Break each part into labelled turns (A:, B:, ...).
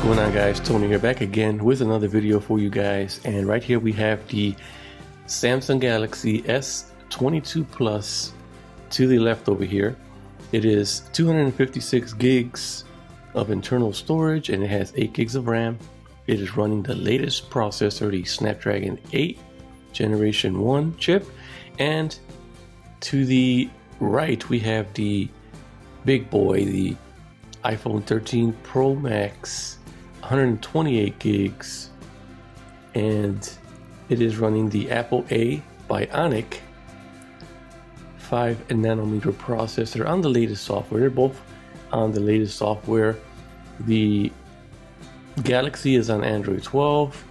A: going on, guys? Tony here, back again with another video for you guys. And right here we have the Samsung Galaxy S22 Plus. To the left over here, it is 256 gigs of internal storage and it has 8 gigs of RAM. It is running the latest processor, the Snapdragon 8 Generation 1 chip. And to the right we have the big boy, the iPhone 13 Pro Max, 128 gigs, and it is running the Apple A Bionic 5nm processor on the latest software. They're both on the latest software. The Galaxy is on Android 12,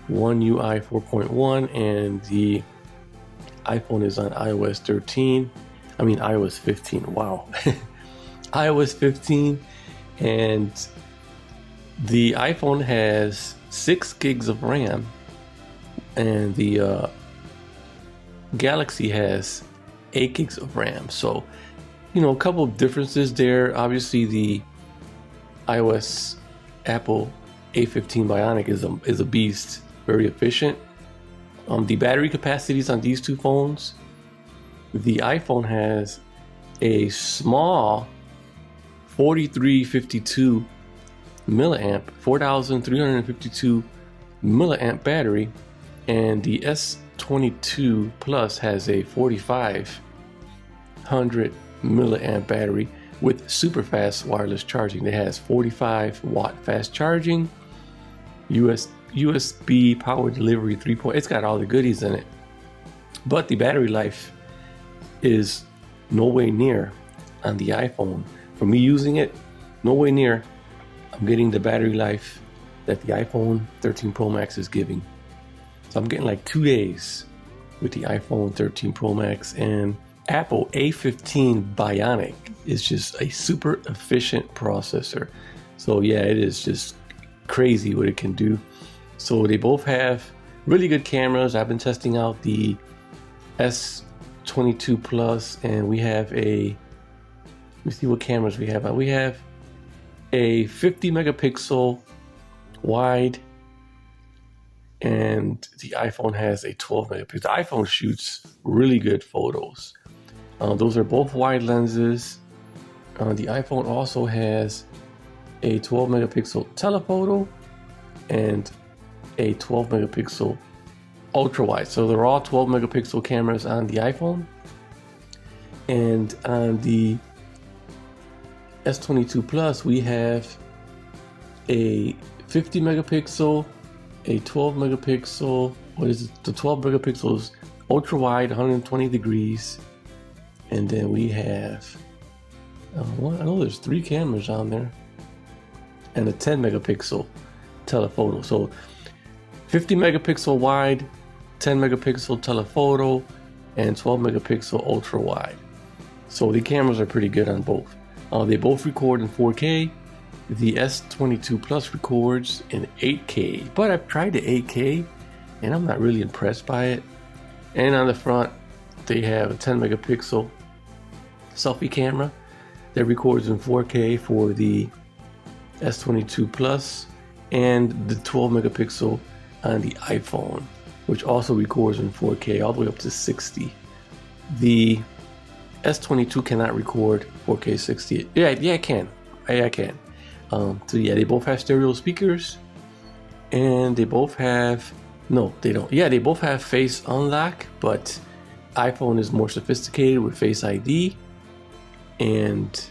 A: One UI 4.1, and the iPhone is on iOS 15. Wow. iOS 15, and the iPhone has 6 gigs of RAM and the Galaxy has 8 gigs of RAM. So, you know, a couple of differences there. Obviously the iOS Apple A15 Bionic is a beast, very efficient. The battery capacities on these two phones, the iPhone has a small 4352 milliamp, 4352 milliamp battery, and the S22 Plus has a 4500 milliamp battery with super fast wireless charging. It has 45 watt fast charging, USB power delivery 3. It's got all the goodies in it, but the battery life is no way near on the iPhone. For me using it, no way near. I'm getting the battery life that the iPhone 13 Pro Max is giving. So I'm getting like 2 days with the iPhone 13 Pro Max, and Apple A15 Bionic is just a super efficient processor. So yeah, it is just crazy what it can do. So they both have really good cameras. I've been testing out the S22 Plus, and we have let me see what cameras we have. We have a 50 megapixel wide, and the iPhone has a 12 megapixel. The iPhone shoots really good photos. Those are both wide lenses. The iPhone also has a 12 megapixel telephoto and a 12 megapixel ultra wide. So they're all 12 megapixel cameras on the iPhone. And on the S22 Plus, we have a 50 megapixel, a 12 megapixel, the 12 megapixels ultra wide, 120 degrees, and then we have I know there's 3 cameras on there, and a 10 megapixel telephoto. So 50 megapixel wide, 10 megapixel telephoto, and 12 megapixel ultra wide. So the cameras are pretty good on both. They both record in 4K. The S22 Plus records in 8K, but I've tried the 8K and I'm not really impressed by it. And on the front, they have a 10 megapixel selfie camera that records in 4K for the S22 Plus, and the 12 megapixel on the iPhone, which also records in 4K all the way up to 60. The S22 cannot record 4K 60. Yeah, it can. I can. So yeah, they both have stereo speakers, and they both have, no, they don't. Yeah, they both have face unlock, but iPhone is more sophisticated with Face ID, and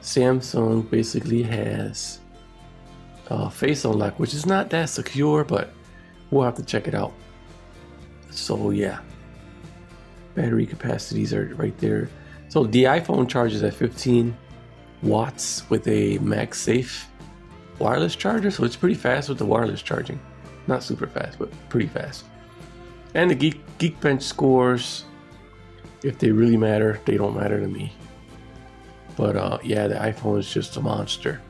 A: Samsung basically has face unlock, which is not that secure, but we'll have to check it out. So yeah, battery capacities are right there. So the iPhone charges at 15 watts with a MagSafe wireless charger, so it's pretty fast with the wireless charging. Not super fast, but pretty fast. And the Geekbench scores, if they really matter, they don't matter to me. But yeah, the iPhone is just a monster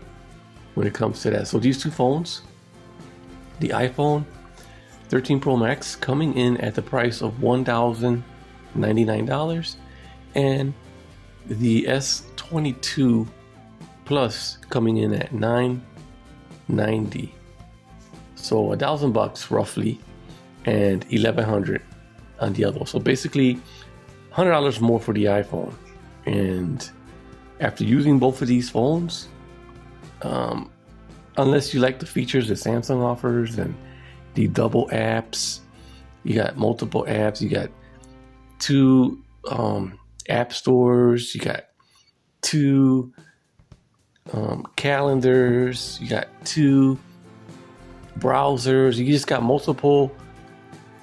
A: when it comes to that. So these two phones, the iPhone 13 Pro Max coming in at the price of $1,099, and the S22 Plus coming in at $999. $1,190. So $1,000 roughly, and $1,100 on the other one. So basically $100 more for the iPhone. And after using both of these phones, unless you like the features that Samsung offers and the double apps, you got multiple apps, you got 2 app stores, you got 2 calendars, you got 2 browsers, you just got multiple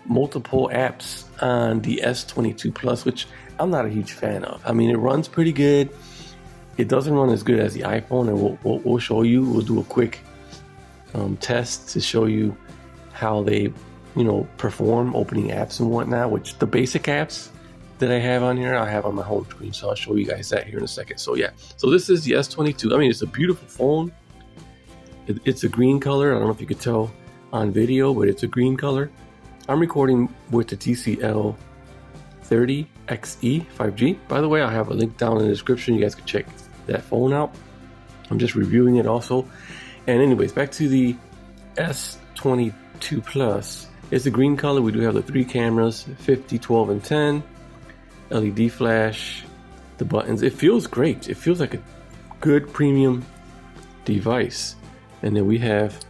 A: apps on the S22 Plus, which I'm not a huge fan of. I mean, it runs pretty good. It doesn't run as good as the iPhone, and we'll show you. We'll do a quick test to show you how they, perform opening apps and whatnot. Which the basic apps that I have on here, I have on my home screen. So I'll show you guys that here in a second. So yeah, so this is the S22. I mean, it's a beautiful phone. It's a green color. I don't know if you could tell on video, but it's a green color. I'm recording with the TCL 30XE 5G. By the way, I have a link down in the description. You guys can check that phone out. I'm just reviewing it also. And anyways, back to the S22 Plus. It's a green color. We do have the 3 cameras, 50, 12, and 10. LED flash, the buttons. It feels great. It feels like a good premium device. And then we have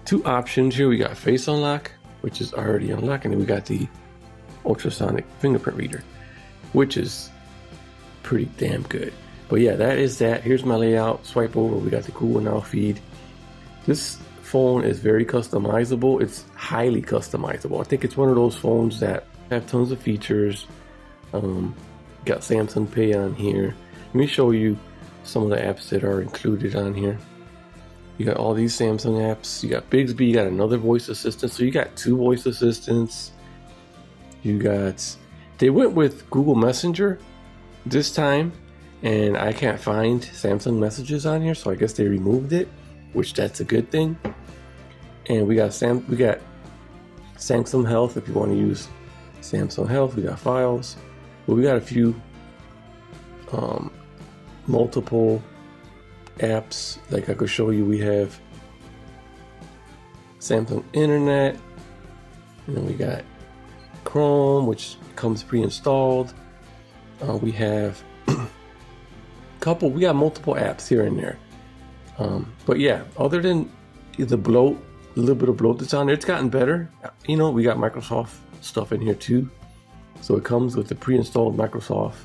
A: 2 options here. We got face unlock, which is already unlocked, and then we got the ultrasonic fingerprint reader, which is pretty damn good. But yeah, that is that. Here's my layout. Swipe over, we got the Google Now feed. This phone is very customizable. It's highly customizable. I think it's one of those phones that have tons of features. Got Samsung Pay on here. Let me show you some of the apps that are included on here. You got all these Samsung apps. You got Bixby, you got another voice assistant. So you got 2 voice assistants. They went with Google Messenger this time, and I can't find Samsung messages on here, so I guess they removed it, which that's a good thing. And we got Samsung Health if you want to use Samsung Health. We got Files, but we got a few multiple apps. Like I could show you, we have Samsung Internet, and then we got Chrome, which comes pre-installed. We have we got multiple apps here and there. But yeah, other than the bloat, a little bit of bloat that's on there, it's gotten better. We got Microsoft stuff in here too. So it comes with the pre-installed Microsoft,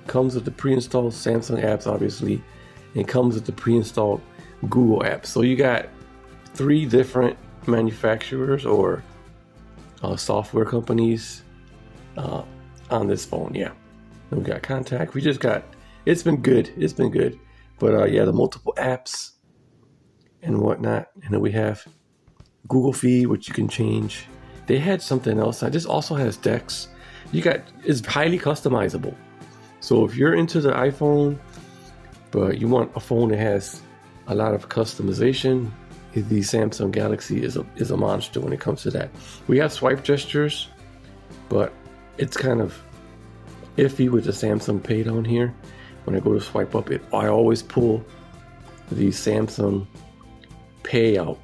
A: comes with the pre-installed Samsung apps, obviously, and comes with the pre-installed Google apps. So you got 3 different manufacturers or software companies on this phone. Yeah, and we got contact. It's been good. But yeah, the multiple apps and whatnot. And then we have Google Feed, which you can change. They had something else. This also has decks. It's highly customizable. So if you're into the iPhone, but you want a phone that has a lot of customization, the Samsung Galaxy is a monster when it comes to that. We have swipe gestures, but it's kind of iffy with the Samsung Pay down here. When I go to swipe up, I always pull the Samsung Pay out.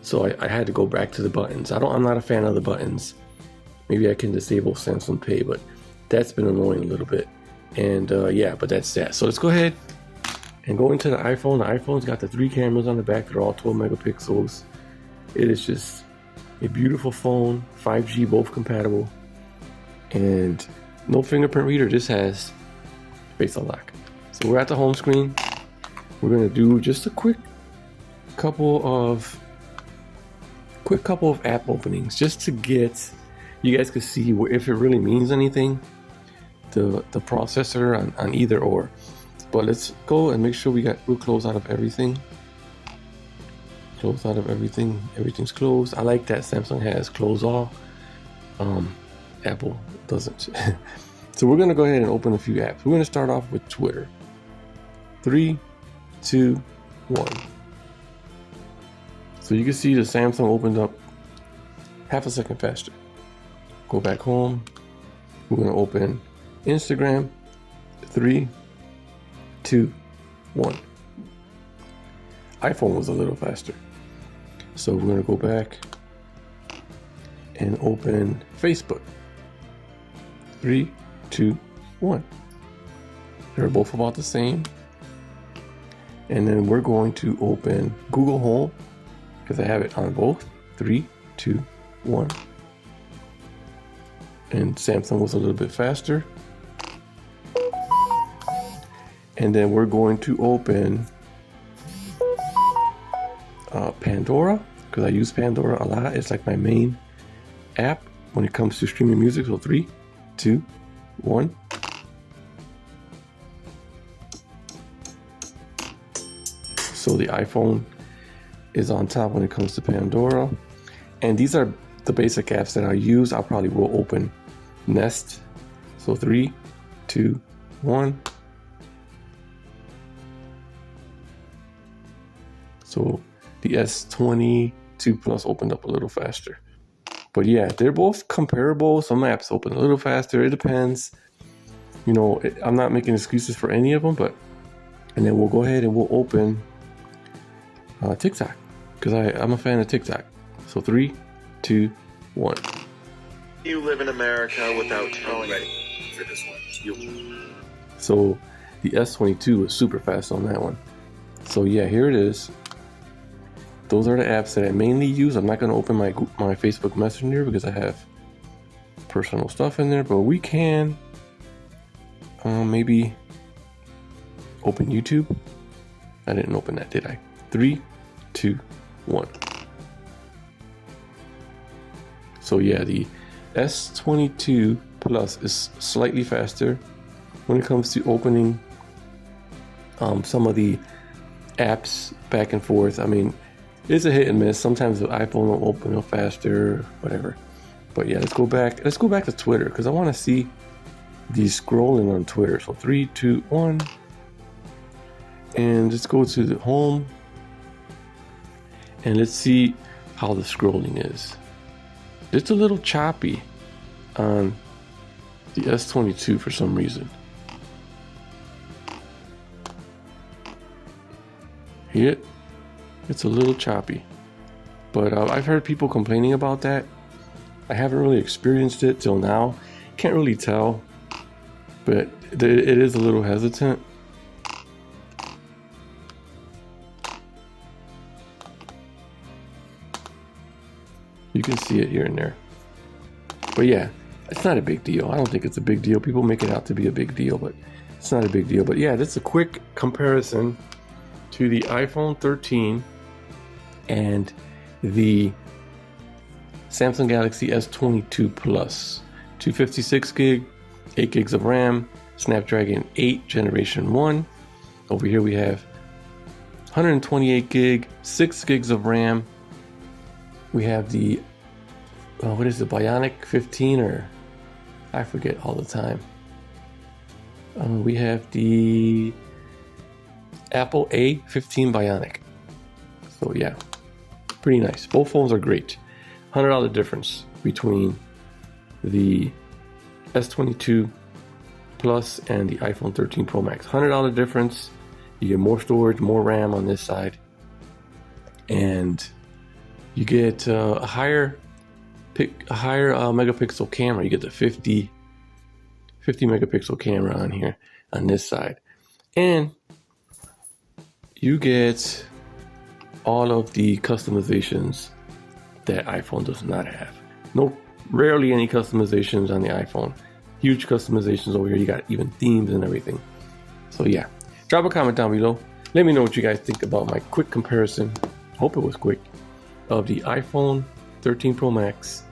A: So I had to go back to the buttons. I'm not a fan of the buttons. Maybe I can disable Samsung Pay, but that's been annoying a little bit. And yeah, but that's that. So let's go ahead and go into the iPhone. The iPhone's got the 3 cameras on the back. They're all 12 megapixels. It is just a beautiful phone. 5G, both compatible. And no fingerprint reader. This has face unlock. So we're at the home screen. We're going to do just a quick couple of app openings just to get you guys can see if it really means anything, the processor on either or. But let's go and make sure we'll close out of everything. Close out of everything. Everything's closed. I like that Samsung has close all. Apple doesn't. So we're gonna go ahead and open a few apps. We're gonna start off with Twitter. 3, 2, 1. So you can see the Samsung opened up half a second faster. Go back home. We're gonna open Instagram. 3, 2, 1. iPhone was a little faster. So we're gonna go back and open Facebook. 3, 2, 1. They're both about the same. And then we're going to open Google Home because I have it on both. 3, 2, 1. And Samsung was a little bit faster. And then we're going to open Pandora because I use Pandora a lot. It's like my main app when it comes to streaming music. So 3, 2, 1. So the iPhone is on top when it comes to Pandora. And these are the basic apps that I use. I probably will open Nest. So 3, 2, 1. So the S22 Plus opened up a little faster. But yeah, they're both comparable. Some apps open a little faster. It depends. You know, I'm not making excuses for any of them, but and then we'll go ahead and we'll open TikTok because I'm a fan of TikTok. So 3, 2, 1.
B: You live in America without telling for this one.
A: So the S22 was super fast on that one. So yeah, here it is. Those are the apps that I mainly use. I'm not going to open my Facebook Messenger because I have personal stuff in there, but we can maybe open YouTube. I didn't open that, did I? 3, 2, 1. So yeah, the S22 Plus is slightly faster when it comes to opening some of the apps back and forth. I mean, it's a hit and miss. Sometimes the iPhone will open up faster, whatever. But yeah, let's go back. Let's go back to Twitter because I want to see the scrolling on Twitter. So 3, 2, 1. And let's go to the home. And let's see how the scrolling is. It's a little choppy on the S22 for some reason. Hear it? It's a little choppy. But I've heard people complaining about that. I haven't really experienced it till now. Can't really tell. But it is a little hesitant. You can see it here and there. But yeah, it's not a big deal. I don't think it's a big deal. People make it out to be a big deal, but it's not a big deal. But yeah, that's a quick comparison to the iPhone 13 and the Samsung Galaxy S22 Plus. 256 gig, 8 gigs of RAM, Snapdragon 8 Generation 1. Over here we have 128 gig, 6 gigs of RAM. We have the, what is it, Bionic 15 or I forget all the time. We have the Apple A15 Bionic. So yeah, pretty nice. Both phones are great. $100 difference between the S22 Plus and the iPhone 13 Pro Max. $100 difference. You get more storage, more RAM on this side, and you get a higher megapixel camera. You get the 50 megapixel camera on here on this side, and you get all of the customizations that iPhone does not have. Rarely any customizations on the iPhone. Huge customizations over here. You got even themes and everything. So yeah, drop a comment down below. Let me know what you guys think about my quick comparison. Hope it was quick. Of the iPhone 13 Pro Max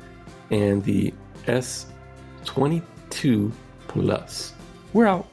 A: and the S22 Plus. We're out.